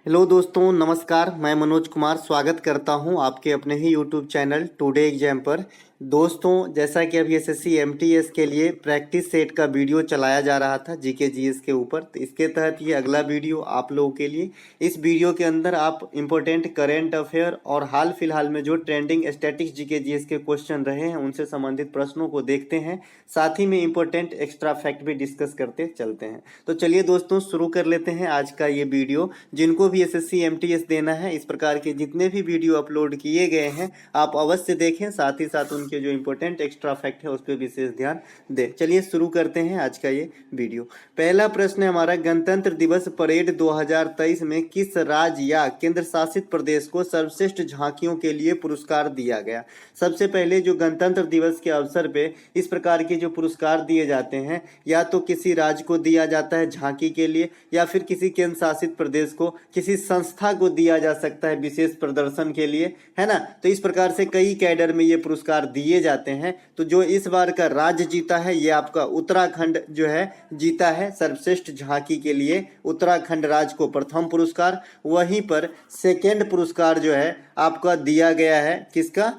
Hello दोस्तों, नमस्कार। मैं मनोज कुमार स्वागत करता हूं आपके अपने ही यूट्यूब चैनल टुडे एग्जाम पर। दोस्तों, जैसा कि अभी एसएससी एमटीएस के लिए प्रैक्टिस सेट का वीडियो चलाया जा रहा था जीके जीएस के ऊपर, तो इसके तहत ये अगला वीडियो आप लोगों के लिए। इस वीडियो के अंदर आप इम्पोर्टेंट करेंट अफेयर और हाल फिलहाल में जो ट्रेंडिंग स्टैटिक्स जीके जीएस के क्वेश्चन रहे हैं उनसे संबंधित प्रश्नों को देखते हैं, साथ ही में इम्पोर्टेंट एक्स्ट्रा फैक्ट भी डिस्कस करते चलते हैं। तो चलिए दोस्तों, शुरू कर लेते हैं आज का ये वीडियो। जिनको भी एसएससी एमटीएस देना है, इस प्रकार के जितने भी वीडियो अपलोड किए गए हैं आप अवश्य देखें, साथ ही साथ उनके जो इम्पोर्टेंट एक्स्ट्रा फैक्ट है उस पर विशेष ध्यान दें। चलिए शुरू करते हैं आज का ये वीडियो। पहला प्रश्न है हमारा, गणतंत्र दिवस परेड 2023 में किस राज्य या केंद्र शासित प्रदेश को सर्वश्रेष्ठ झांकियों के लिए पुरस्कार दिया गया? सबसे पहले जो गणतंत्र दिवस के अवसर पे इस प्रकार के जो पुरस्कार दिए जाते हैं, या तो किसी राज्य को दिया जाता है झांकी के लिए, या फिर किसी केंद्र शासित प्रदेश को, किसी संस्था को दिया जा सकता है विशेष प्रदर्शन के लिए, है ना। तो इस प्रकार से कई कैडर में ये पुरस्कार दिए जाते हैं। तो जो इस बार का राज्य जीता है ये आपका उत्तराखंड जो है जीता है सर्वश्रेष्ठ झांकी के लिए। उत्तराखंड राज्य को प्रथम पुरस्कार, वहीं पर सेकेंड पुरस्कार जो है आपका दिया गया है किसका?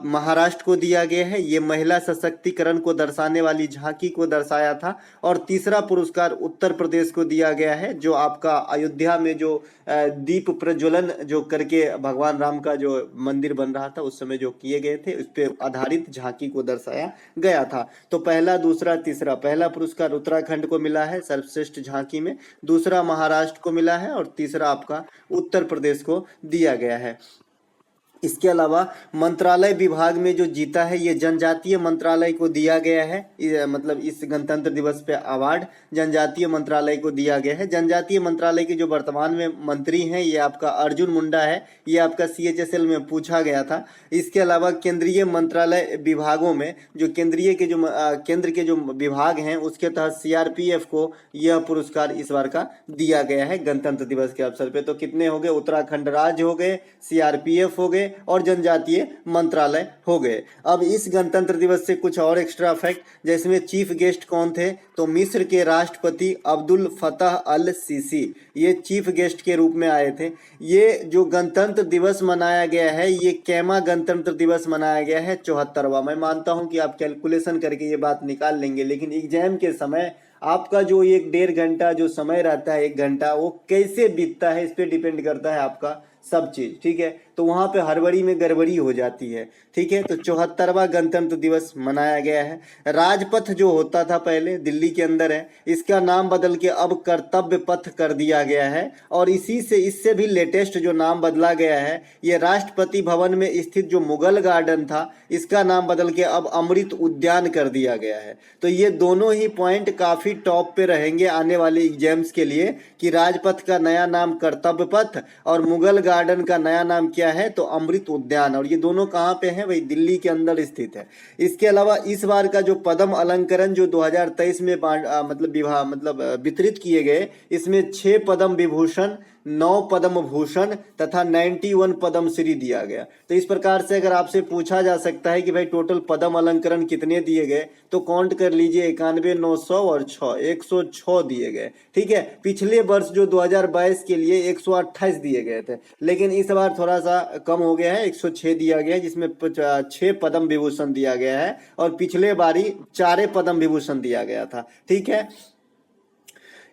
महाराष्ट्र को दिया गया है। ये महिला सशक्तिकरण को दर्शाने वाली झांकी को दर्शाया था। और तीसरा पुरस्कार उत्तर प्रदेश को दिया गया है, जो आपका अयोध्या में जो दीप प्रज्वलन जो करके भगवान राम का जो मंदिर बन रहा था उस समय जो किए गए थे उस पर आधारित झांकी को दर्शाया गया था। तो पहला, दूसरा, तीसरा, पहला पुरस्कार उत्तराखंड को मिला है सर्वश्रेष्ठ झांकी में, दूसरा महाराष्ट्र को मिला है और तीसरा आपका उत्तर प्रदेश को दिया गया है। इसके अलावा मंत्रालय विभाग में जो जीता है ये जनजातीय मंत्रालय को दिया गया है। मतलब इस गणतंत्र दिवस पे अवार्ड जनजातीय मंत्रालय को दिया गया है। जनजातीय मंत्रालय के जो वर्तमान में मंत्री हैं ये आपका अर्जुन मुंडा है। ये आपका सीएचएसएल में पूछा गया था। इसके अलावा केंद्रीय मंत्रालय विभागों में जो केंद्रीय के जो केंद्र के जो विभाग हैं उसके तहत सीआरपीएफ को यह पुरस्कार इस बार का दिया गया है गणतंत्र दिवस के अवसर पे। तो कितने हो गए? उत्तराखंड राज्य हो गए, सीआरपीएफ हो गए और जनजातीय मंत्रालय हो गए। अब इस गणतंत्र दिवस से कुछ और एक्स्ट्रा फैक्ट, जैसे चीफ गेस्ट कौन थे? तो मिस्र के राष्ट्रपति अब्दुल फतह अल सीसी ये चीफ गेस्ट के रूप में आए थे। ये जो गणतंत्र दिवस मनाया गया है ये कैमा गणतंत्र दिवस मनाया गया है? 74वां। मैं मानता हूं कि आप कैलकुलेशन करके ये बात निकाल लेंगे, लेकिन एग्जाम के समय आपका जो 1-1.5 घंटा जो समय रहता है, 1 घंटा, वो कैसे बीतता है इस पे डिपेंड करता है आपका सब चीज। ठीक है, तो वहां पे हड़बड़ी में गड़बड़ी हो जाती है। ठीक है, तो 74वां गणतंत्र दिवस मनाया गया है। राजपथ जो होता था पहले दिल्ली के अंदर है, इसका नाम बदल के अब कर्तव्य पथ कर दिया गया है। और इससे भी लेटेस्ट जो नाम बदला गया है, ये राष्ट्रपति भवन में स्थित जो मुगल गार्डन था इसका नाम बदल के अब अमृत उद्यान कर दिया गया है। तो ये दोनों ही पॉइंट काफी टॉप पे रहेंगे आने वाले एग्जाम्स के लिए, कि राजपथ का नया नाम कर्तव्य पथ और मुगल गार्डन का नया नाम क्या है? तो अमृत उद्यान। और ये दोनों कहाँ पे हैं? वही दिल्ली के अंदर स्थित है। इसके अलावा इस बार का जो पद्म अलंकरण जो 2023 में वितरित किए गए, इसमें 6 पद्म विभूषण, 9 पद्म भूषण तथा 91 पद्म श्री दिया गया। तो इस प्रकार से अगर आपसे पूछा जा सकता है कि भाई टोटल पद्म अलंकरण कितने दिए गए, तो काउंट कर लीजिए, 91, 900 और 6, 106 दिए गए। ठीक है, पिछले वर्ष जो 2022 के लिए 128 दिए गए थे, लेकिन इस बार थोड़ा सा कम हो गया है, 106 दिया गया है, जिसमें 6 पद्म विभूषण दिया गया है और पिछले बारी 4 पद्म विभूषण दिया गया था। ठीक है,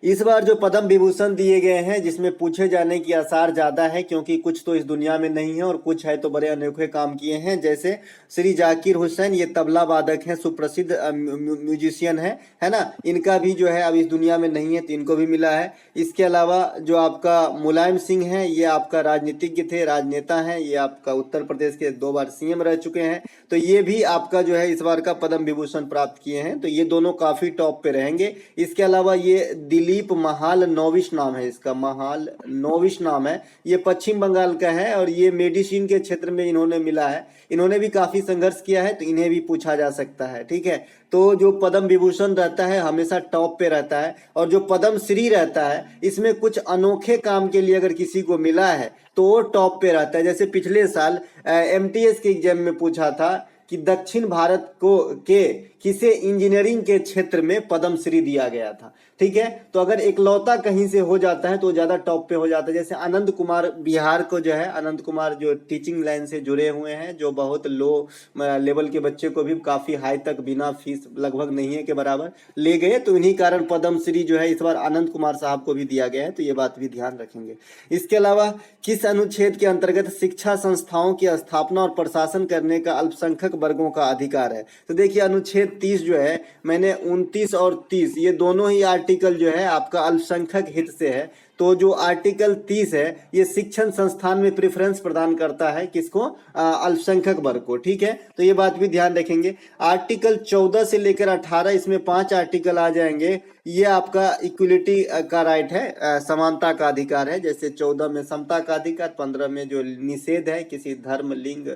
इस बार जो पद्म विभूषण दिए गए हैं जिसमें पूछे जाने की आसार ज्यादा है, क्योंकि कुछ तो इस दुनिया में नहीं है और कुछ है तो बड़े अनोखे काम किए हैं। जैसे श्री जाकिर हुसैन, ये तबला वादक हैं, सुप्रसिद्ध म्यूजिशियन है ना। इनका भी जो है अब इस दुनिया में नहीं है तो इनको भी मिला है। इसके अलावा जो आपका मुलायम सिंह है, ये आपका राजनीतिज्ञ थे, राजनेता हैं, ये आपका उत्तर प्रदेश के 2 बार सीएम रह चुके हैं। तो ये भी आपका जो है इस बार का पद्म विभूषण प्राप्त किए हैं। तो ये दोनों काफी टॉप पे रहेंगे। इसके अलावा ये दिलीप महाल नोविश नाम है, इसका महाल नोविश नाम है, ये पश्चिम बंगाल का है और ये मेडिसिन के क्षेत्र में इन्होंने मिला है। इन्होंने भी काफी संघर्ष किया है तो इन्हें भी पूछा जा सकता है। ठीक है, तो जो पद्म विभूषण रहता है हमेशा टॉप पे रहता है, और जो पद्म श्री रहता है इसमें कुछ अनोखे काम के लिए अगर किसी को मिला है तो वो टॉप पे रहता है। जैसे पिछले साल एमटीएस के एग्जाम में पूछा था कि दक्षिण भारत को के किसे इंजीनियरिंग के क्षेत्र में पद्मश्री दिया गया था। ठीक है, तो अगर इकलौता कहीं से हो जाता है तो ज्यादा टॉप पे हो जाता है। जैसे आनंद कुमार बिहार को जो है, आनंद कुमार जो टीचिंग लाइन से जुड़े हुए हैं, जो बहुत लो लेवल के बच्चे को भी काफी हाई तक बिना फीस, लगभग नहीं है के बराबर ले गए, तो इन्हीं कारण पद्मश्री जो है इस बार आनंद कुमार साहब को भी दिया गया है, तो ये बात भी ध्यान रखेंगे। इसके अलावा किस अनुच्छेद के अंतर्गत शिक्षा संस्थाओं की स्थापना और प्रशासन करने का अल्पसंख्यक वर्गों का अधिकार है? तो देखिए अनुच्छेद 30 जो है, मैंने 29 और 30 ये दोनों ही आर्टिकल जो है आपका अल्पसंख्यक हित से है। तो जो आर्टिकल 30 है ये शिक्षण संस्थान में प्रेफरेंस प्रदान करता है किसको? अल्पसंख्यक वर्ग को। ठीक है, तो ये बात भी ध्यान रखेंगे। आर्टिकल 14 से लेकर 18, इसमें 5 आर्टिकल आ जाएंगे। ये आपका इक्वलिटी का राइट है, समानता का अधिकार है। जैसे 14 में समता का अधिकार, 15 में जो निषेध है किसी धर्म, लिंग,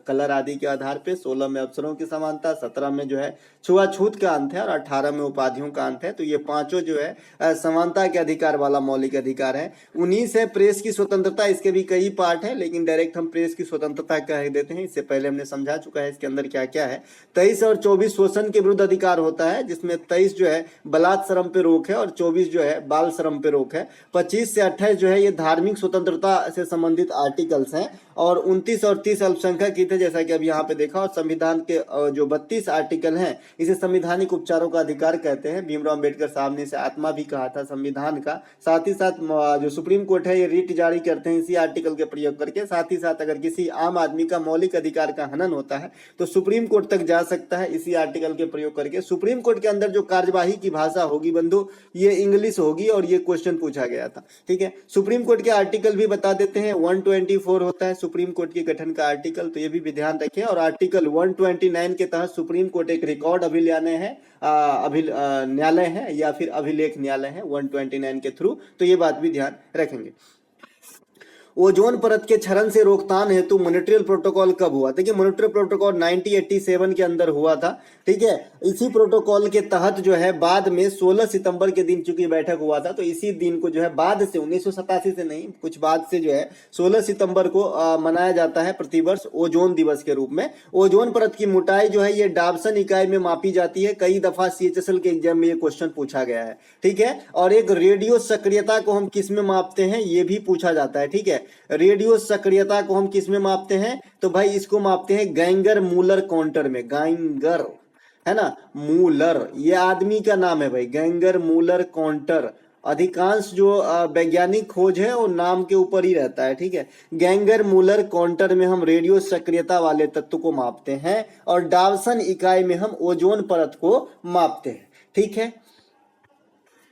कलर आदि के आधार पे, 16 में अवसरों की समानता, 17 में जो है छुआछूत का अंत है और 18 में उपाधियों का अंत है। तो ये पांचों जो है समानता के अधिकार वाला मौलिक अधिकार है। 19 है प्रेस की स्वतंत्रता, इसके भी कई पार्ट है लेकिन डायरेक्ट हम प्रेस की स्वतंत्रता कह देते हैं, इससे पहले हमने समझा चुका है इसके अंदर क्या क्या है। 23 और 24 शोषण के विरुद्ध अधिकार होता है, जिसमें 23 जो है बलात् श्रम पे रोक है और 24 जो है बाल श्रम पे रोक है। 25 से 28 जो है ये धार्मिक स्वतंत्रता से संबंधित आर्टिकल्स हैं और 29 और 30 अल्पसंख्यक हित है, जैसा कि अब यहाँ पे देखा। और संविधान के जो 32 आर्टिकल हैं इसे संवैधानिक उपचारों का अधिकार कहते हैं। भीमराव अम्बेडकर साहब ने इसे आत्मा भी कहा था संविधान का। साथ ही साथ जो सुप्रीम कोर्ट है ये रिट जारी करते हैं इसी आर्टिकल के प्रयोग करके। साथ ही साथ अगर किसी आम आदमी का मौलिक अधिकार का हनन होता है तो सुप्रीम कोर्ट तक जा सकता है इसी आर्टिकल के प्रयोग करके। सुप्रीम कोर्ट के अंदर जो कार्यवाही की भाषा होगी बंधु ये इंग्लिश होगी और ये क्वेश्चन पूछा गया था। ठीक है, सुप्रीम कोर्ट के आर्टिकल भी बता देते हैं। 124 होता है सुप्रीम कोर्ट के गठन का आर्टिकल, तो ये भी ध्यान रखें। और आर्टिकल 129 के तहत सुप्रीम कोर्ट एक रिकॉर्ड अभिलय है, न्यायालय है या फिर अभिलेख न्यायालय है 129 के थ्रू, तो ये बात भी ध्यान रखेंगे। ओजोन परत के क्षरण से रोकथाम हेतु मॉन्ट्रियल प्रोटोकॉल कब हुआ? देखिए मॉन्ट्रियल प्रोटोकॉल 1987 के अंदर हुआ था। ठीक है, इसी प्रोटोकॉल के तहत जो है बाद में 16 सितंबर के दिन चूंकि बैठक हुआ था, तो इसी दिन को जो है बाद से 1987 से नहीं, कुछ बाद से जो है 16 सितंबर को मनाया जाता है प्रतिवर्ष ओजोन दिवस के रूप में। ओजोन परत की मोटाई जो है ये डाबसन इकाई में मापी जाती है। कई दफा CHSL के एग्जाम में ये क्वेश्चन पूछा गया है। ठीक है, और एक रेडियो सक्रियता को हम किस में मापते हैं ये भी पूछा जाता है। ठीक है, रेडियो सक्रियता को हम किस में मापते हैं? तो भाई इसको मापते हैं गैंगर मूलर काउंटर में। गैंगर है ना, मूलर ये आदमी का नाम है भाई, गैंगर मूलर काउंटर। अधिकांश जो वैज्ञानिक खोज है वो नाम के ऊपर ही रहता है। ठीक है, गैंगर मूलर काउंटर में हम रेडियो सक्रियता वाले तत्व को मापते हैं और डाल्सन इकाई में हम ओजोन परत को मापते हैं। ठीक है,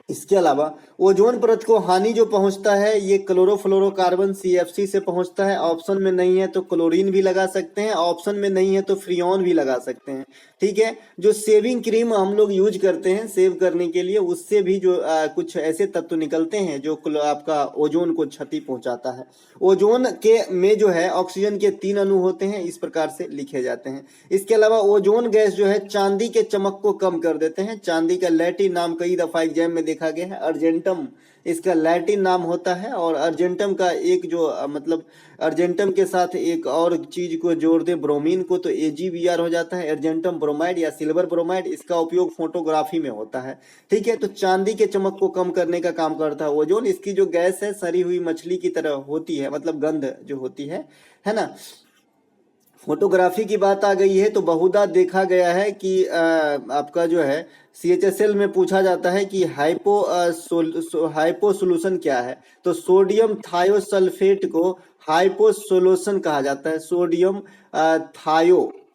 इसके अलावा ओजोन परत को हानि जो पहुंचता है ये क्लोरोफ्लोरोकार्बन CFC से पहुंचता है। ऑप्शन में नहीं है तो क्लोरीन भी लगा सकते हैं, ऑप्शन में नहीं है तो फ्रियोन भी लगा सकते हैं। ठीक है, जो सेविंग क्रीम हम लोग यूज करते हैं सेव करने के लिए, उससे भी जो कुछ ऐसे तत्व निकलते हैं जो आपका ओजोन को क्षति पहुंचाता है। ओजोन के में जो है ऑक्सीजन के 3 अणु होते हैं, इस प्रकार से लिखे जाते हैं। इसके अलावा ओजोन गैस जो है चांदी के चमक को कम कर देते हैं। चांदी का लैटिन नाम कई दफा एग्जाम में देखा गया है, अर्जेंटम इसका लैटिन नाम होता है। और अर्जेंटम का एक जो मतलब अर्जेंटम के साथ एक और चीज को जोड़ दे ब्रोमीन को तो AgBr हो जाता है, अर्जेंटम ब्रोमाइड या सिल्वर ब्रोमाइड। इसका उपयोग फोटोग्राफी में होता है। ठीक है, तो चांदी के चमक को कम करने का काम करता है ओजोन। इसकी जो गैस है सड़ी हुई मछली की तरह होती है, मतलब गंध जो होती है ना। फोटोग्राफी की बात आ गई है तो बहुधा देखा गया है कि आपका जो है CHSL में पूछा जाता है कि हाइपो सोल्यूशन क्या है? तो सोडियम थायोसल्फेट को हाइपो सोल्यूशन कहा जाता है। सोडियम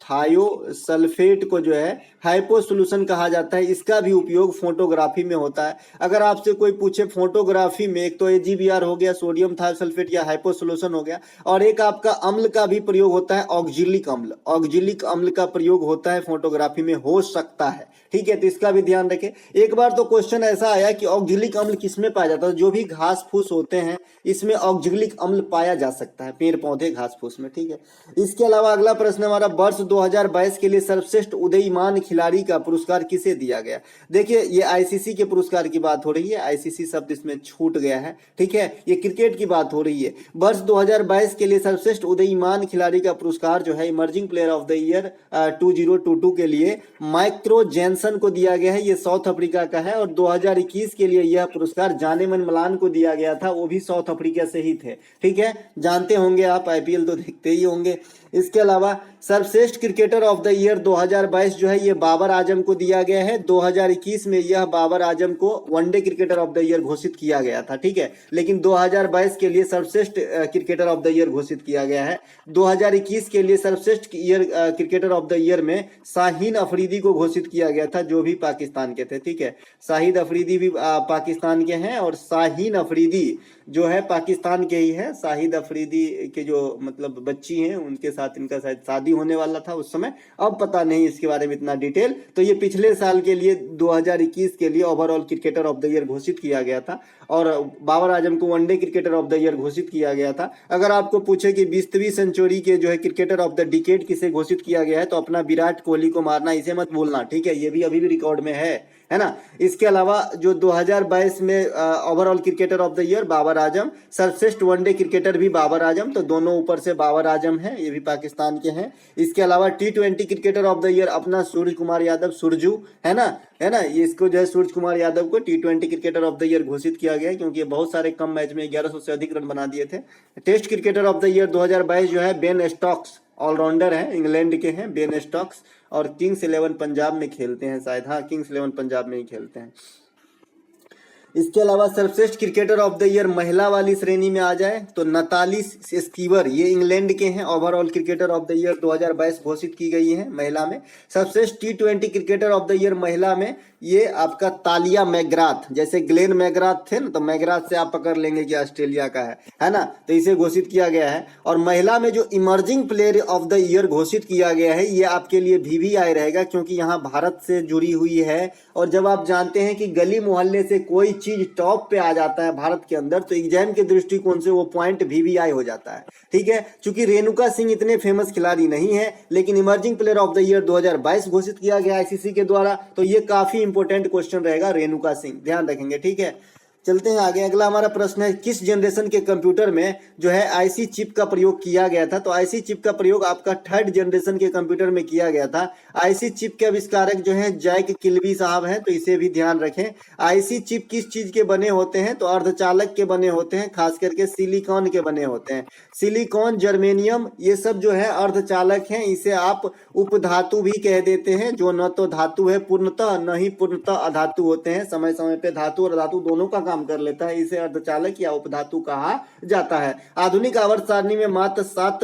थायोसल्फेट को जो है हाइपो सोल्यूशन कहा जाता है। इसका भी उपयोग फोटोग्राफी में होता है। अगर आपसे कोई पूछे फोटोग्राफी में, एक तो AgBr हो गया, सोडियम थायोसल्फेट या हाइपो सोल्यूशन हो गया, और एक आपका अम्ल का भी प्रयोग होता है, ऑक्जिलिक अम्ल। ऑक्जिलिक अम्ल का प्रयोग होता है फोटोग्राफी में, हो सकता है। ठीक है, तो इसका भी ध्यान रखें। एक बार तो क्वेश्चन ऐसा आया कि ऑक्जिलिक अम्ल किसमें पाया जाता है? जो भी घास फूस होते हैं इसमें ऑक्जिलिक अम्ल पाया जा सकता है, पेड़ पौधे घास फूस में, ठीक है। इसके अलावा अगला प्रश्न हमारा, वर्ष 2022 के लिए सर्वश्रेष्ठ उदीयमान खिलाड़ी का पुरस्कार किसे दिया गया? देखिए ये आईसीसी के पुरस्कार की बात हो रही है, आईसीसी शब्द इसमें छूट गया है, ठीक है, ये क्रिकेट की बात हो रही है। वर्ष 2022 के लिए सर्वश्रेष्ठ उदीयमान खिलाड़ी का पुरस्कार जो है emerging player of the year 2022 के लिए माइक्रो जेनसन को दिया गया है, ये साउथ अफ्रीका का है। और 2021 के लिए यह पुरस्कार जानेमन मलान को दिया गया था, वो भी साउथ अफ्रीका से ही थे, ठीक है, जानते होंगे आप, आईपीएल तो देखते ही होंगे। इसके अलावा सर्वश्रेष्ठ क्रिकेटर ऑफ द ईयर 2022 जो है ये बाबर आजम को दिया गया है। 2021 में यह बाबर आजम को one day cricketer of the year घोषित किया गया था, ठीक है, लेकिन 2022 के लिए सर्वश्रेष्ठ क्रिकेटर ऑफ द ईयर घोषित किया गया है। 2021 के लिए सर्वश्रेष्ठ क्रिकेटर ऑफ द ईयर में शाहीन अफरीदी को घोषित किया गया था, जो भी पाकिस्तान के थे, ठीक है, शाहिद अफरीदी भी पाकिस्तान के हैं और शाहीन अफरीदी जो है पाकिस्तान के ही है। शाहिद अफरीदी के जो मतलब बच्ची हैं उनके साथ इनका शायद शादी होने वाला था उस समय, अब पता नहीं इसके बारे में इतना डिटेल। तो ये पिछले साल के लिए 2021 के लिए overall cricketer of the year घोषित किया गया था और बाबर आजम को one day cricketer of the year घोषित किया गया था। अगर आपको पूछे कि 20वीं सेंचुरी के जो है क्रिकेटर ऑफ द डिकेड किसे घोषित किया गया है, तो अपना विराट कोहली को मारना, इसे मत बोलना, ठीक है, ये भी अभी भी रिकॉर्ड में है ना। इसके अलावा जो 2022 में overall cricketer of the year Babar Azam, सर्वश्रेष्ठ वनडे क्रिकेटर भी बाबर आजम, तो दोनों ऊपर से बाबर आजम है, ये भी पाकिस्तान के हैं। इसके अलावा T20 cricketer of the year अपना सूर्य कुमार यादव, सुरजू, है ना, ये इसको जो है सूर्य कुमार यादव को T20 cricketer of the year घोषित किया गया है, क्योंकि ये बहुत सारे कम मैच में 1100 से अधिक रन बना दिए थे। Test cricketer of the year 2022 जो है बेन स्टोक्स, ऑलराउंडर है, इंग्लैंड के हैं बेन स्टोक्स और किंग्स 11 पंजाब में खेलते हैं शायद, हाँ किंग्स 11 पंजाब में ही खेलते हैं। इसके अलावा सर्वश्रेष्ठ क्रिकेटर ऑफ द ईयर महिला वाली श्रेणी में आ जाए तो नताली स्कीवर, ये इंग्लैंड के हैं, overall cricketer of the year 2022 घोषित की गई है महिला में। सर्वश्रेष्ठ T20 cricketer of the year महिला में ये आपका तालिया मैकग्राथ, जैसे ग्लेन मैकग्राथ थे ना, तो मैकग्राथ से आप पकड़ लेंगे कि ऑस्ट्रेलिया का है ना, तो इसे घोषित किया गया है। और महिला में जो emerging player of the year घोषित किया गया है, ये आपके लिए VVI रहेगा, क्योंकि यहाँ भारत से जुड़ी हुई है। और जब आप जानते हैं कि गली मोहल्ले से कोई चीज टॉप पे आ जाता है भारत के अंदर, तो एग्जाम के दृष्टिकोण से वो पॉइंट VVI हो जाता है, ठीक है। चूंकि रेणुका सिंह इतने फेमस खिलाड़ी नहीं है, लेकिन emerging player of the year 2022 घोषित किया गया आईसीसी के द्वारा, तो ये काफी इंपॉर्टेंट क्वेश्चन रहेगा, रेणुका सिंह, ध्यान रखेंगे, ठीक है। चलते हैं आगे। अगला हमारा प्रश्न है, किस जनरेशन के कंप्यूटर में जो है आईसी चिप का प्रयोग किया गया था? तो आईसी चिप का प्रयोग आपका 3rd जनरेशन के कंप्यूटर में किया गया था। आईसी चिप के आविष्कारक जो है जैक किल्बी साहब हैं, तो इसे भी ध्यान रखें। आईसी चिप किस चीज के बने होते हैं? तो अर्धचालक के बने होते हैं, खास करके सिलिकॉन के बने होते हैं। सिलिकॉन, जर्मेनियम, ये सब जो है अर्धचालक हैं। इसे आप उपधातु भी कह देते हैं, जो न तो धातु है पूर्णतः, न ही पूर्णतः अधातु होते हैं। समय समय पे धातु और धातु दोनों का काम कर लेता है, इसे अर्धचालक या उपधातु कहा जाता है। आधुनिक आवर्त सारणी में मात्र 7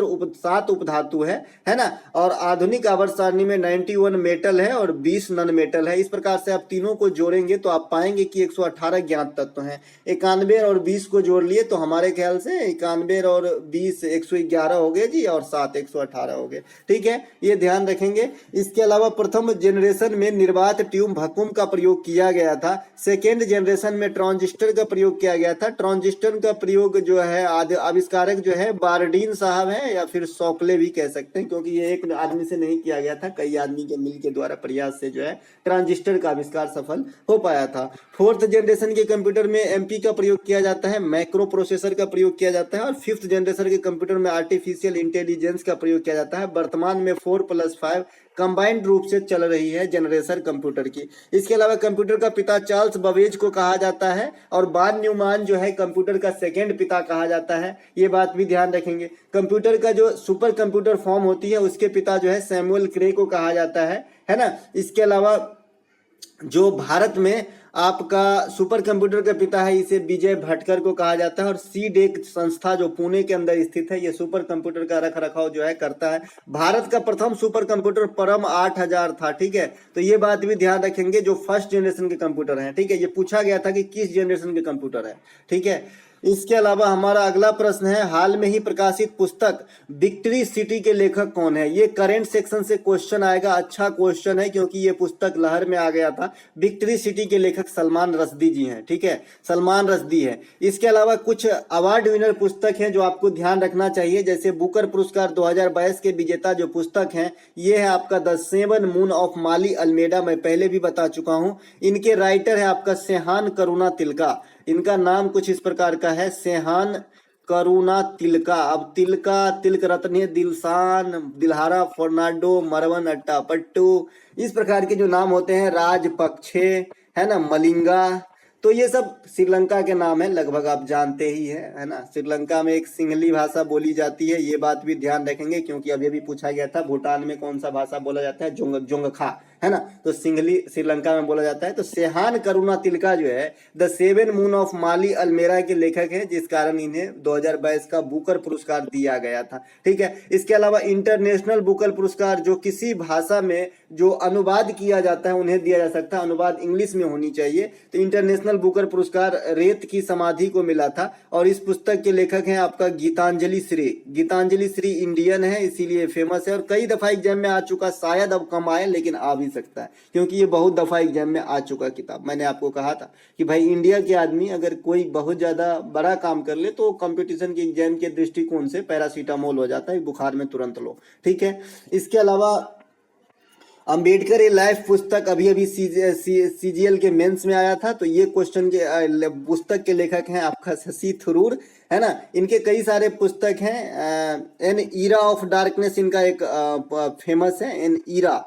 उपधातु है ना, और आधुनिक आवर्त सारणी में 91 मेटल है और 20 नॉन मेटल है। इस प्रकार से आप तीनों को जोड़ेंगे तो आप पाएंगे कि 118 ज्ञात तत्व हैं। 91 और 20 को जोड़ लिए तो हमारे ख्याल से 91 और 20 111 हो गए जी, और 7 118 हो गए, ठीक है, ये ध्यान रखेंगे। इसके अलावा प्रथम जनरेशन में निर्वात ट्यूब वैक्यूम का प्रयोग किया गया था। सेकेंड जनरेशन में ट्रांजिस्टर का प्रयोग किया गया था। ट्रांजिस्टर का प्रयोग जो है आविष्कारक जो है बार्डीन साहब हैं, या फिर सॉकले भी कह सकते हैं, क्योंकि ये एक आदमी से नहीं किया गया था, कई आदमी के मिल के द्वारा प्रयास से जो है ट्रांजिस्टर का आविष्कार सफल हो पाया था। 4th जनरेशन के कंप्यूटर में एमपी का प्रयोग किया जाता है, मैक्रो प्रोसेसर का प्रयोग किया जाता है, और 5th जनरेशन के कंप्यूटर में आर्टिफिशियल इंटेलिजेंस का प्रयोग किया जाता है। वर्तमान में 4+5 कंबाइंड रूप से चल रही है जनरेशन कंप्यूटर की। इसके अलावा कंप्यूटर का पिता चार्ल्स बवेज को कहा जाता है, और बान न्यूमान जो है कंप्यूटर का सेकंड पिता कहा जाता है। ये बात भी ध्यान रखेंगे। कंप्यूटर का जो सुपर कंप्यूटर फॉर्म होती है उसके पिता जो है सैमुअल क्रे को कहा जाता है ना। इसके अलावा जो भारत में आपका सुपर कंप्यूटर का पिता है, इसे विजय भटकर को कहा जाता है, और सीडेक संस्था जो पुणे के अंदर स्थित है, ये सुपर कंप्यूटर का रख रखाव जो है करता है। भारत का प्रथम सुपर कंप्यूटर परम 8000 था, ठीक है, तो ये बात भी ध्यान रखेंगे। जो 1st जनरेशन के कंप्यूटर हैं, ठीक है, ये पूछा गया था कि किस जनरेशन के कंप्यूटर है, ठीक है। इसके अलावा हमारा अगला प्रश्न है, हाल में ही प्रकाशित पुस्तक विक्ट्री सिटी के लेखक कौन है? ये करेंट सेक्शन से क्वेश्चन आएगा, अच्छा क्वेश्चन है क्योंकि ये पुस्तक लहर में आ गया था। विक्ट्री सिटी के लेखक सलमान रश्दी जी हैं, ठीक है, सलमान रश्दी है। इसके अलावा कुछ अवार्ड विनर पुस्तक हैं जो आपको ध्यान रखना चाहिए, जैसे बुकर पुरस्कार 2022 के विजेता जो पुस्तक हैं, ये है आपका the seven moon of Maali Almeida, मैं पहले भी बता चुका हूं। इनके राइटर है आपका सेहान करुणा तिलका, इनका नाम कुछ इस प्रकार का है, सेहान करुणा तिलका। अब तिलका, तिलक रत्ने, दिलशान, दिलहारा, फर्नांडो, मरवन अट्टापट्टू, इस प्रकार के जो नाम होते हैं, राजपक्षे है ना, मलिंगा, तो ये सब श्रीलंका के नाम है, लगभग आप जानते ही है ना। श्रीलंका में एक सिंहली भाषा बोली जाती है, ये बात भी ध्यान रखेंगे क्योंकि अभी भी पूछा गया था भूटान में कौन सा भाषा बोला जाता है, जोंगखा है ना, तो सिंहली श्रीलंका में बोला जाता है। तो सेहान करुणा तिलका जो है द सेवन मून ऑफ माली अल्मेरा के लेखक हैं, जिस कारण इन्हें 2022 का बुकर पुरस्कार दिया गया था, ठीक है। इसके अलावा इंटरनेशनल बुकर पुरस्कार जो किसी भाषा में जो अनुवाद किया जाता है उन्हें दिया जा सकता है, अनुवाद इंग्लिश में होनी चाहिए। तो इंटरनेशनल बुकर पुरस्कार रेत की समाधि को मिला था, और इस पुस्तक के लेखक हैं आपका गीतांजलि श्री। गीतांजलि श्री इंडियन है, इसीलिए फेमस है और कई दफा एग्जाम में आ चुका, शायद अब कम आए लेकिन आ भी सकता है क्योंकि ये बहुत दफा एग्जाम में आ चुका किताब। मैंने आपको कहा था कि भाई इंडिया के आदमी अगर कोई बहुत ज्यादा बड़ा काम कर ले तो कंपटीशन के एग्जाम के दृष्टिकोण से पैरासीटामोल हो जाता है, बुखार में तुरंत लो, ठीक है। इसके अलावा अंबेडकर ए लाइफ पुस्तक अभी अभी सीजीएल के मेंस में आया था, तो ये क्वेश्चन के पुस्तक के लेखक हैं आपका शशि थरूर, है ना। इनके कई सारे पुस्तक हैं, एन ईरा ऑफ डार्कनेस इनका एक फेमस है, एन ईरा,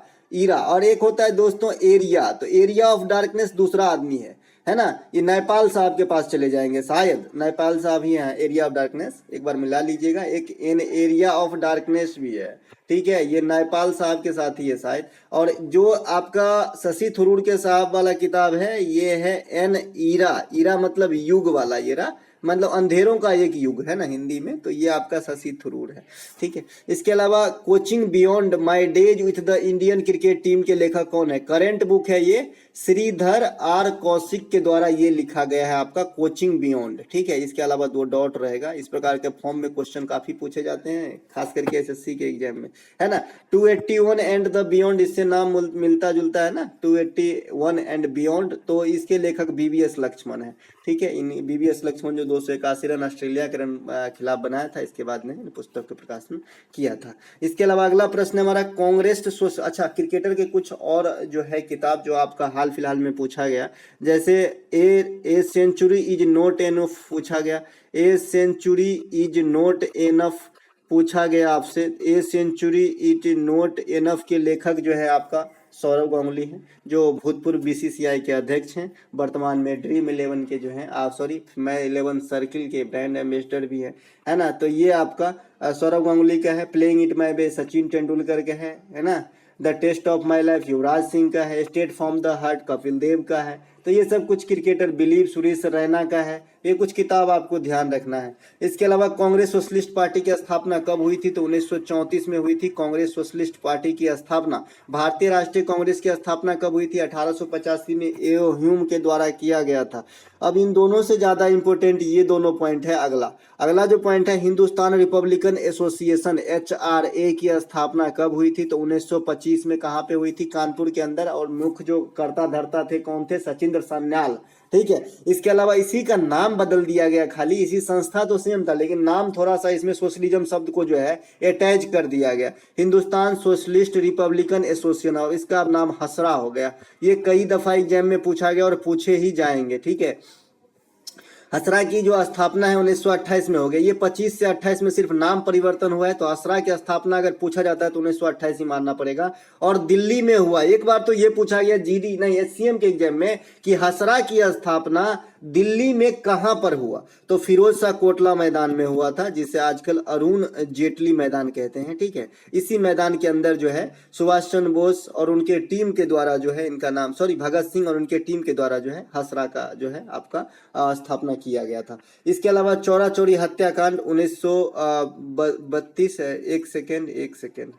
और एक होता है दोस्तों एरिया, तो एरिया ऑफ डार्कनेस दूसरा आदमी है ना, ये नेपाल साहब के पास चले जाएंगे, शायद नेपाल साहब ही हैं, एरिया ऑफ डार्कनेस एक बार मिला लीजिएगा। एक एन एरिया ऑफ डार्कनेस भी है, ठीक है, ये नेपाल साहब के साथ ही है शायद। और जो आपका शशि थरूर के साहब वाला किताब है ये है एन ईरा मतलब युग वाला, ईरा मतलब अंधेरों का एक युग है ना हिंदी में, तो ये आपका शशि थरूर है, ठीक है। इसके अलावा coaching beyond my days with the Indian cricket team के लेखक कौन है? करेंट बुक है ये, श्रीधर आर कौशिक के द्वारा ये लिखा गया है आपका कोचिंग बियॉन्ड, ठीक है। इसके अलावा 2 डॉट रहेगा। इस प्रकार के फॉर्म में क्वेश्चन काफी पूछे जाते हैं, खास करके एसएससी के एग्जाम में, है ना। 281 एंड द बियॉन्ड, इससे नाम मिलता जुलता है ना, 281 एंड बियॉन्ड, तो इसके लेखक बीवीएस लक्ष्मण है, ठीक है। इन बीवीएस लक्ष्मण जो 281 रन ऑस्ट्रेलिया के खिलाफ बनाया था, इसके बाद में पुस्तक का प्रकाशन किया था। इसके अलावा अगला प्रश्न हमारा कांग्रेस, अच्छा क्रिकेटर के कुछ और जो है किताब जो आपका हाल फिलहाल में पूछा गया, जैसे a century is not enough पूछा गया, a century is not enough पूछा गया आपसे, a century is not enough के लेखक जो है आपका सौरव गांगुली हैं, जो भूतपूर्व बीसीसीआई के अध्यक्ष हैं, वर्तमान में ड्रीम 11 के जो हैं मैं 11 सर्किल के ब्रांड एम्बेसडर भी है ना। तो ये आपका सौरव गांगुली का है। Playing it my way Sachin Tendulkar का है ना। The test of my life Yuvraj Singh का है। Straight from the heart Kapil Dev का है। तो ये सब कुछ क्रिकेटर, बिलीव सुरेश रैना का है। ये कुछ किताब आपको ध्यान रखना है। इसके अलावा कांग्रेस सोशलिस्ट पार्टी की स्थापना कब हुई थी? तो 1934 में हुई थी कांग्रेस सोशलिस्ट पार्टी की स्थापना। भारतीय राष्ट्रीय कांग्रेस की स्थापना कब हुई थी? 1885 में एओ ह्यूम के द्वारा किया गया था। अब इन दोनों से ज्यादा इंपॉर्टेंट ये दोनों पॉइंट है। अगला जो पॉइंट है, हिंदुस्तान रिपब्लिकन एसोसिएशन HRA की स्थापना कब हुई थी? तो 1925 में। कहाँ पे हुई थी? कानपुर के अंदर। और मुख्य जो कर्ता धर्ता थे कौन थे? सचिंद्र सान्याल। ठीक है। इसके अलावा इसी का नाम बदल दिया गया, खाली इसी संस्था तो सेम था लेकिन नाम थोड़ा सा इसमें सोशलिज्म शब्द को जो है अटैच कर दिया गया। हिंदुस्तान सोशलिस्ट रिपब्लिकन एसोसिएशन, और इसका अब नाम हसरा हो गया। ये कई दफा एग्जाम में पूछा गया और पूछे ही जाएंगे। ठीक है। हसरा की जो स्थापना है 1928 में हो गई। ये 25 से 28 में सिर्फ नाम परिवर्तन हुआ है। तो हसरा की स्थापना अगर पूछा जाता है तो 1928 ही मानना पड़ेगा। और दिल्ली में हुआ। एक बार तो ये पूछा गया जीडी नहीं एससीएम के एग्जाम में कि हसरा की स्थापना दिल्ली में कहां पर हुआ? तो फिरोज शाह कोटला मैदान में हुआ था, जिसे आजकल अरुण जेटली मैदान कहते हैं। ठीक है। इसी मैदान के अंदर जो है सुभाष चंद्र बोस और उनके टीम के द्वारा जो है इनका नाम भगत सिंह और उनके टीम के द्वारा जो है हसरा का जो है आपका स्थापना किया गया था। इसके अलावा चौरा चौरी हत्याकांड 1932 है। एक सेकेंड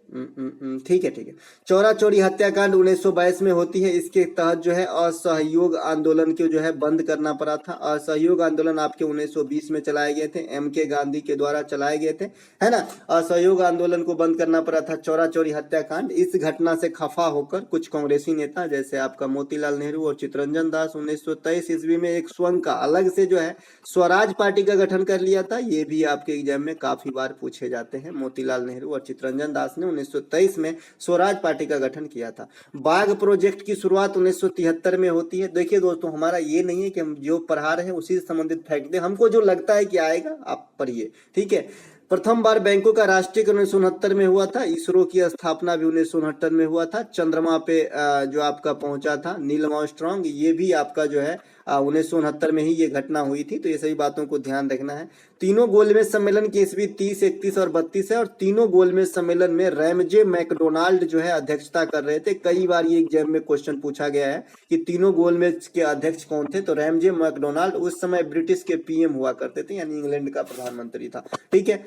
ठीक है ठीक है। चौरा चौरी हत्याकांड 1922 में होती है। इसके तहत जो है असहयोग आंदोलन को जो है बंद करना पड़ा था। असहयोग आंदोलन आपके 1920 में चलाए गए थे, M.K. गांधी के द्वारा चलाए गए थे, है ना। असहयोग आंदोलन को बंद करना पड़ा था, चौरा चौरी हत्याकांड। इस घटना से खफा होकर कुछ कांग्रेसी नेता जैसे आपका मोतीलाल नेहरू और चित्तरंजन दास 1923 ईस्वी में एक स्वयं का अलग से जो है स्वराज पार्टी का गठन कर लिया था। ये भी आपके एग्जाम में काफी बार पूछे जाते हैं। मोतीलाल नेहरू और चित्तरंजन दास ने 1923 में स्वराज पार्टी का गठन किया था। बाघ प्रोजेक्ट की शुरुआत 1973 में होती है। देखिए दोस्तों, हमारा ये नहीं है कि हम जो पढ़ा रहे हैं उसी से संबंधित फैक्ट दें, हमको जो लगता है कि आएगा आप पढ़िए, ठीक है। प्रथम बार बैंकों का राष्ट्रीयकरण 1969 में हुआ था। इसरो की स्थापना भी 1969 में हुआ था। चंद्रमा पे जो आपका पहुंचा था नील आर्मस्ट्रांग, ये भी आपका जो है 1969 में ही ये घटना हुई थी। तो ये सभी बातों को ध्यान रखना है। तीनों गोलमेज सम्मेलन की ईस्वी 30, 31 और 32 है और तीनों गोलमेज सम्मेलन में रैमजे मैकडोनाल्ड जो है अध्यक्षता कर रहे थे। कई बार ये एग्जाम में क्वेश्चन पूछा गया है कि तीनों गोलमेज के अध्यक्ष कौन थे, तो रैमजे मैकडोनाल्ड उस समय ब्रिटिश के PM हुआ करते थे, यानी इंग्लैंड का प्रधानमंत्री था, ठीक है।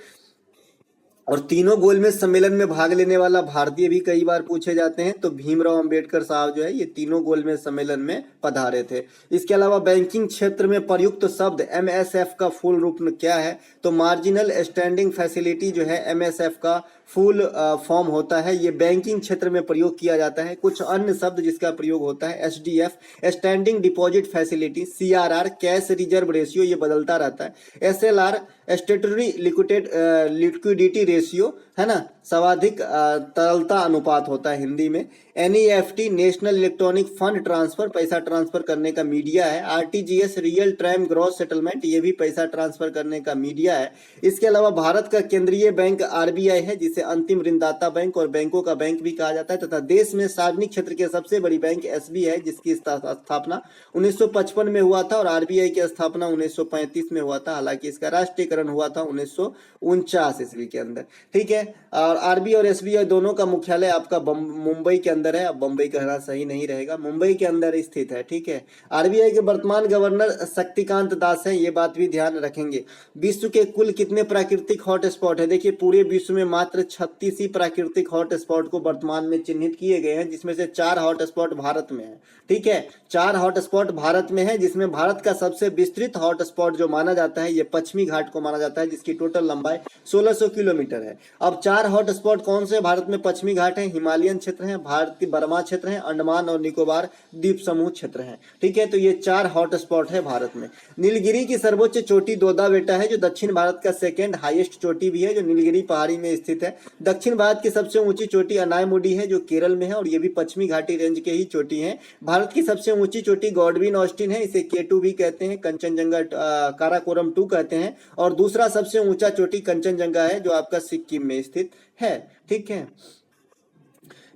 और तीनों गोलमेज सम्मेलन में भाग लेने वाला भारतीय भी कई बार पूछे जाते हैं, तो भीमराव अंबेडकर साहब जो है ये तीनों गोलमेज सम्मेलन में पधारे थे। इसके अलावा बैंकिंग क्षेत्र में प्रयुक्त शब्द MSF का फुल रूप में क्या है, तो मार्जिनल स्टैंडिंग फैसिलिटी जो है MSF का फुल फॉर्म होता है। ये बैंकिंग क्षेत्र में प्रयोग किया जाता है। कुछ अन्य शब्द जिसका प्रयोग होता है SDF standing deposit facility, CRR cash reserve ratio, ये बदलता रहता है। SLR स्टेटरी लिक्विडिटी रेशियो, है ना, सर्वाधिक तरलता अनुपात होता है हिंदी में। NEFT national electronic fund transfer, पैसा ट्रांसफर करने का मीडिया है। RTGS real time gross settlement, ये भी पैसा ट्रांसफर करने का मीडिया है। इसके अलावा भारत का केंद्रीय बैंक RBI है, जिसे अंतिम ऋणदाता बैंक और बैंकों का बैंक भी कहा जाता है, तथा देश में सार्वजनिक क्षेत्र की सबसे बड़ी बैंक SBI है, जिसकी स्थापना 1955 में हुआ था और RBI की स्थापना 1935 में हुआ था। हालांकि इसका राष्ट्रीयकरण हुआ था 1949 ईस्वी के अंदर, ठीक है। और RBI और SBI दोनों का मुख्यालय आपका मुंबई के अंदर है। अब बंबई कहना सही नहीं रहेगा, मुंबई के अंदर स्थित है, ठीक है। RBI के वर्तमान गवर्नर शक्तिकांत दास हैं, ये बात भी ध्यान रखेंगे। विश्व के कुल कितने प्राकृतिक हॉटस्पॉट है, देखिए पूरे विश्व में मात्र 36 ही प्राकृतिक हॉटस्पॉट को वर्तमान में चिन्हित किए गए हैं, जिसमें से 4 हॉटस्पॉट भारत में है, ठीक है। 4 हॉटस्पॉट भारत में है, जिसमें भारत का सबसे विस्तृत हॉटस्पॉट जो माना जाता है ये पश्चिमी घाट को माना जाता है, जिसकी टोटल लंबाई 1600 किलोमीटर है। अब 4 हॉटस्पॉट कौन से भारत में? पश्चिमी घाट है, हिमालयन क्षेत्र है, भारतीय बर्मा क्षेत्र है, अंडमान और निकोबार द्वीप समूह क्षेत्र है, ठीक है। तो ये 4 हॉटस्पॉट है भारत में। नीलगिरी की सर्वोच्च चोटी दोदा बेटा है, जो दक्षिण भारत का सेकेंड हाईएस्ट चोटी भी है, जो नीलगिरी पहाड़ी में स्थित है। दक्षिण भारत की सबसे ऊंची चोटी अनायमुडी है, जो केरल में है और ये भी पश्चिमी घाटी रेंज के ही चोटी है। भारत की सबसे ऊंची चोटी गॉडविन ऑस्टिन है, इसे K2 भी कहते हैं, कंचनजंगा काराकोरम 2 कहते हैं। और दूसरा सबसे ऊंचा चोटी कंचनजंगा है, जो आपका सिक्किम में स्थित है, ठीक है।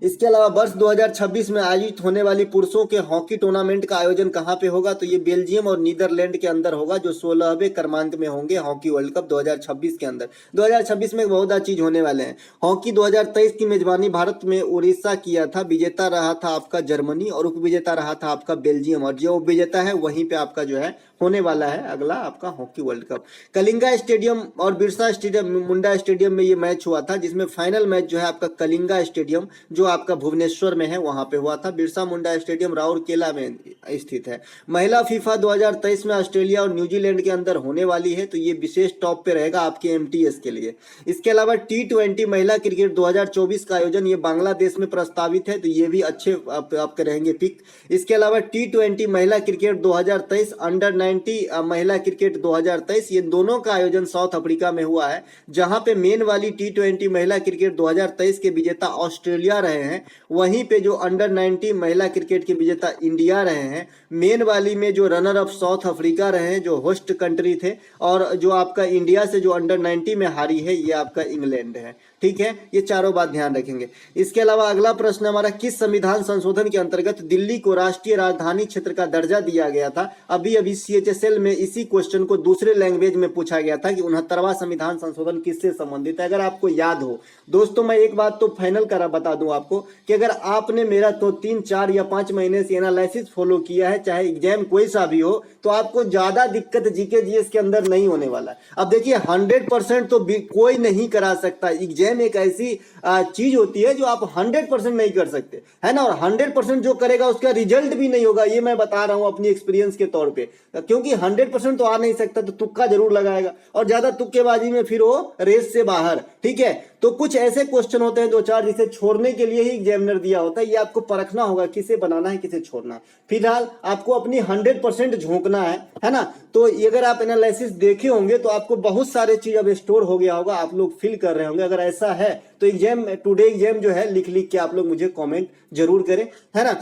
इसके अलावा वर्ष 2026 में आयोजित होने वाली पुरुषों के हॉकी टूर्नामेंट का आयोजन कहां पे होगा, तो ये बेल्जियम और नीदरलैंड के अंदर होगा, जो 16वें क्रमांक में होंगे हॉकी वर्ल्ड कप 2026 के अंदर। 2026 में बहुत चीज होने वाले हैं। हॉकी 2023 की मेजबानी भारत में उड़ीसा किया था, विजेता रहा था आपका जर्मनी और उपविजेता रहा था आपका बेल्जियम, और जो उपविजेता है वहीं पे आपका जो है होने वाला है अगला आपका hockey world cup. Kalinga stadium और बिरसा स्टेडियम, मुंडा स्टेडियम में ये मैच हुआ था, जिसमें फाइनल मैच जो है आपका कलिंगा स्टेडियम जो आपका भुवनेश्वर में है वहां पे हुआ था। बिरसा मुंडा स्टेडियम राउरकेला में स्थित है। महिला फीफा 2023 में ऑस्ट्रेलिया और न्यूजीलैंड के अंदर होने वाली है, तो ये विशेष टॉप पे रहेगा आपके MTS के लिए। इसके अलावा T20 महिला क्रिकेट 2024 का आयोजन ये बांग्लादेश में प्रस्तावित है, तो ये भी अच्छे आपके रहेंगे पिक। इसके अलावा T20 महिला क्रिकेट 2023, अंडर 90 महिला क्रिकेट 2023, ये दोनों का आयोजन साउथ अफ्रीका में हुआ है, जहां पे मेन वाली T20 महिला क्रिकेट 2023 के विजेता ऑस्ट्रेलिया रहे हैं, वहीं पे जो अंडर 90 महिला क्रिकेट के विजेता इंडिया रहे हैं। मेन वाली में जो रनर अप साउथ अफ्रीका रहे हैं, जो होस्ट कंट्री थे, और जो आपका इंडिया से जो अंडर 90 में हारी है ये आपका इंग्लैंड है, ठीक है। ये चारों बात ध्यान रखेंगे। इसके अलावा अगला प्रश्न हमारा, किस संविधान संशोधन के अंतर्गत दिल्ली को राष्ट्रीय राजधानी क्षेत्र का दर्जा दिया गया था? अभी अभी CHSL में इसी क्वेश्चन को दूसरे लैंग्वेज में पूछा गया था कि 69वां संविधान संशोधन किससे संबंधित है। अगर आपको याद हो दोस्तों, मैं एक बात तो फाइनल करा बता दूं आपको कि अगर आपने मेरा तो 3, 4 या 5 महीने से एनालिसिस फॉलो किया है, चाहे एग्जाम कोई सा भी हो, तो आपको ज्यादा दिक्कत जीके जीएस के अंदर नहीं होने वाला है। अब देखिए 100% तो कोई नहीं करा सकता। एग्जाम एक ऐसी चीज होती है जो आप 100% नहीं कर सकते, है ना। और 100% जो करेगा उसका रिजल्ट भी नहीं होगा, ये मैं बता रहा हूं अपनी एक्सपीरियंस के तौर पे, क्योंकि 100% तो आ नहीं सकता, तो तुक्का जरूर लगाएगा, और ज्यादा तुक्केबाजी में फिर वो रेस से बाहर। ठीक है, तो कुछ ऐसे क्वेश्चन होते हैं 2-4 जिसे छोड़ने के लिए ही एग्जामिनर दिया होता है। ये आपको परखना होगा किसे बनाना है किसे छोड़ना है। फिलहाल आपको अपनी 100% झोंकना है ना। तो अगर आप एनालिसिस देखे होंगे तो आपको बहुत सारे चीज अब स्टोर हो गया होगा, आप लोग फील कर रहे होंगे। अगर ऐसा है तो एग्जाम टुडे एग्जाम जो है लिख के आप लोग मुझे कमेंट जरूर करें, है ना।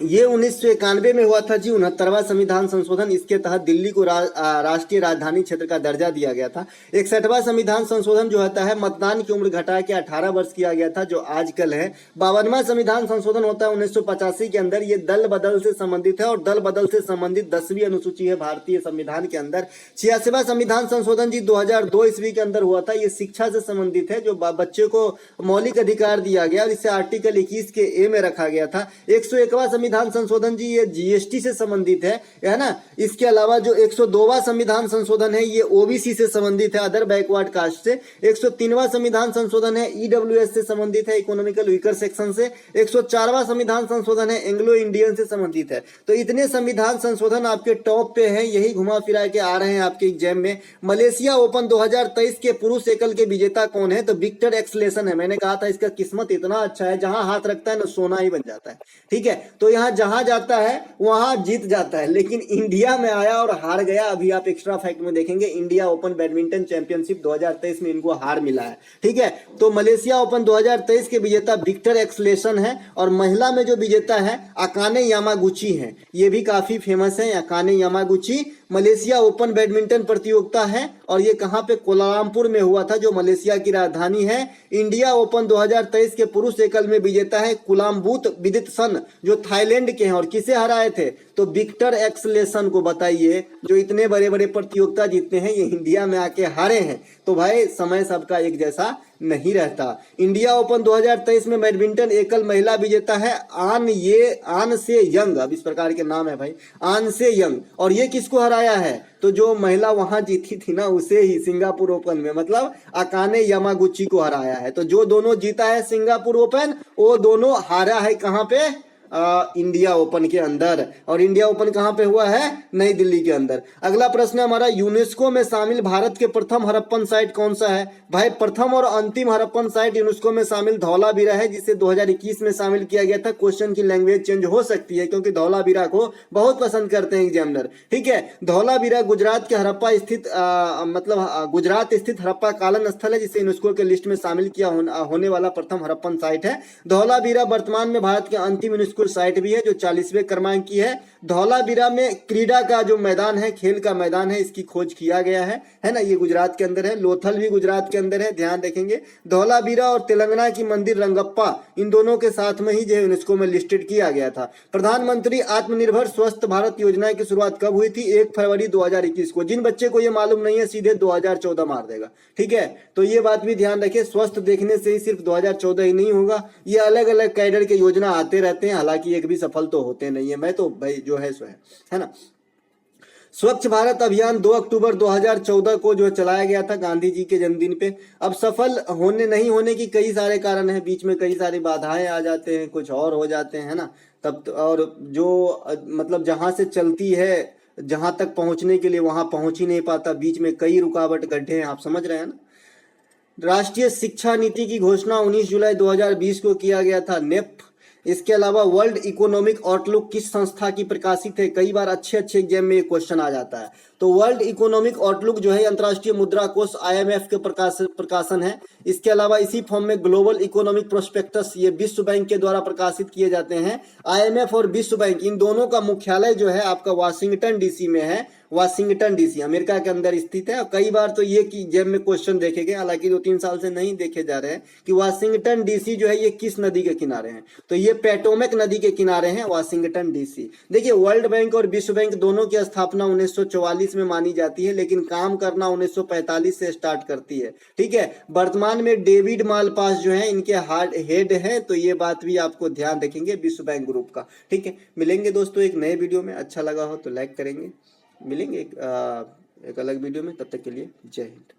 ये 1991 में हुआ था जी 69वां संविधान संशोधन। इसके तहत दिल्ली को राष्ट्रीय राजधानी क्षेत्र का दर्जा दिया गया था। 61वां संविधान संशोधन जो होता है मतदान की उम्र घटा के 18 वर्ष किया गया था, जो आजकल है। 52वां संविधान संशोधन होता है 1985 के अंदर। ये दल बदल से संबंधित है, और दल बदल से संबंधित 10वीं अनुसूची है भारतीय संविधान के अंदर। 86वां संविधान संशोधन जी 2002 ईस्वी के अंदर हुआ था। ये शिक्षा से संबंधित है, जो बच्चे को मौलिक अधिकार दिया गया, और इसे आर्टिकल 21 के ए में रखा गया था। 101वां संविधान संशोधन जी ये जीएसटी से संबंधित है ना। इसके अलावा जो 102वां संविधान संशोधन है ये ओबीसी से संबंधित है, अदर बैकवर्ड कास्ट से। 103वां संविधान संशोधन है ईडब्ल्यूएस से संबंधित है, इकोनॉमिकल वीकर सेक्शन से। 104वां संविधान संशोधन है एंग्लो इंडियन से संबंधित है। तो इतने संविधान संशोधन आपके टॉप पे हैं, यही घुमा फिरा के आ रहे हैं आपके एग्जाम में। मलेशिया ओपन 2023 के पुरुष एकल के विजेता कौन है? तो विक्टर एक्सलेसन है। मैंने कहा था इसका किस्मत इतना अच्छा है, जहां हाथ रखता है ना सोना ही बन जाता है। ठीक है, तो यहाँ जहां जाता है वहां जीत जाता है, लेकिन इंडिया में आया और हार गया। अभी आप एक्स्ट्रा फैक्ट में देखेंगे इंडिया ओपन बैडमिंटन चैंपियनशिप 2023 में इनको हार मिला है। ठीक है, तो मलेशिया ओपन 2023 के विजेता विक्टर एक्सलेसन है, और महिला में जो विजेता है अकाने यामागुची है। ये भी काफी फेमस है, Akane Yamaguchi. Malaysia open badminton प्रतियोगिता है, और ये कहां पे? कोलालमपुर में हुआ था, जो मलेशिया की राजधानी है। इंडिया ओपन 2023 के पुरुष एकल में विजेता है कुलाम्बूत विदितसन, जो थाईलैंड के हैं। और किसे हराए थे? तो विक्टर एक्सलेसन को। बताइए, जो इतने बड़े बड़े प्रतियोगिता जीतते हैं ये इंडिया में आके हारे हैं। तो भाई समय सबका एक जैसा नहीं रहता। इंडिया ओपन 2023 में बैडमिंटन एकल महिला विजेता है आन से यंग। अब इस प्रकार के नाम है भाई, आन से यंग। और ये किसको हराया है? तो जो महिला वहां जीती थी ना, उसे ही सिंगापुर ओपन में, मतलब अकाने यामागुची को हराया है। तो जो दोनों जीता है सिंगापुर ओपन, वो दोनों हारा है कहां पे? इंडिया ओपन के अंदर। और इंडिया ओपन कहां पे हुआ है? नई दिल्ली के अंदर। अगला प्रश्न है हमारा, यूनेस्को में शामिल भारत के प्रथम हड़प्पन साइट कौन सा है? भाई प्रथम और अंतिम हड़प्पन साइट यूनेस्को में शामिल धौलावीरा है, जिसे 2021 में शामिल किया गया था। क्वेश्चन की लैंग्वेज चेंज हो सकती है, क्योंकि धौलावीरा को बहुत पसंद करते हैं एग्जामिनर। ठीक है, धौलावीरा गुजरात के हड़प्पा स्थित गुजरात स्थित हड़प्पा कालन स्थल है, जिसे यूनेस्को के लिस्ट में शामिल किया होने वाला प्रथम हड़प्पन साइट है। धौलावीरा वर्तमान में भारत के अंतिम यूनेस्को साइट भी है, जो 40वें क्रमांक की है। धौलावीरा में क्रीडा का जो मैदान है, खेल का मैदान है, इसकी खोज किया गया है ना। ये गुजरात के अंदर है। लोथल भी गुजरात के अंदर है, ध्यान रखेंगे। धौलावीरा और तेलंगाना की मंदिर रंगप्पा, इन दोनों के साथ में ही जो यूनेस्को में लिस्टेड किया गया था। प्रधानमंत्री आत्मनिर्भर स्वस्थ भारत योजना की शुरुआत कब हुई थी? 1 फरवरी 2021 को। जिन बच्चे को ये मालूम नहीं है सीधे 2014 मार देगा। ठीक है, तो ये बात भी ध्यान रखिए, स्वस्थ देखने से ही सिर्फ 2014 ही नहीं होगा, ये अलग अलग कैडर के योजना आते रहते हैं, हालांकि एक भी सफल तो होते नहीं है। मैं तो भाई जो है सो है ना। स्वच्छ भारत अभियान 2 अक्टूबर 2014 को जो चलाया गया था गांधी जी के जन्मदिन पे। अब सफल नहीं होने की कई सारे कारण हैं, बीच में कई सारी बाधाएं आ जाते हैं, कुछ और हो जाते हैं ना। तब और जो मतलब जहां से चलती है, जहां तक पहुंचने के लिए वहां पहुंच ही नहीं पाता, बीच में कई रुकावट गड्ढे हैं, आप समझ रहे हैं ना। राष्ट्रीय शिक्षा नीति की घोषणा 19 जुलाई 2020 को किया गया था, नेप। इसके अलावा वर्ल्ड इकोनॉमिक आउटलुक किस संस्था की प्रकाशित है? कई बार अच्छे एग्जाम में ये क्वेश्चन आ जाता है। तो वर्ल्ड इकोनॉमिक आउटलुक जो है अंतर्राष्ट्रीय मुद्रा कोष IMF के प्रकाशन है। इसके अलावा इसी फॉर्म में ग्लोबल इकोनॉमिक प्रोस्पेक्टस, ये विश्व बैंक के द्वारा प्रकाशित किए जाते हैं। IMF और विश्व बैंक इन दोनों का मुख्यालय जो है आपका वाशिंगटन DC में है। वाशिंगटन डीसी अमेरिका के अंदर स्थित है। और कई बार तो ये कि एग्जाम में क्वेश्चन देखे गए, हालांकि 2-3 साल से नहीं देखे जा रहे हैं कि वाशिंगटन डीसी जो है ये किस नदी के किनारे है। तो ये पोटोमैक नदी के किनारे है वाशिंगटन डीसी। देखिए वर्ल्ड बैंक और विश्व बैंक दोनों की स्थापना 1944 में मानी जाती है, लेकिन काम करना 1945 से स्टार्ट करती है। ठीक है, वर्तमान में डेविड मालपास जो है इनके हार्ड हेड है, तो ये बात भी आपको ध्यान रखेंगे विश्व बैंक ग्रुप का। ठीक है, मिलेंगे दोस्तों एक नए वीडियो में, अच्छा लगा हो तो लाइक करेंगे। मिलेंगे एक अलग वीडियो में, तब तक के लिए जय हिंद।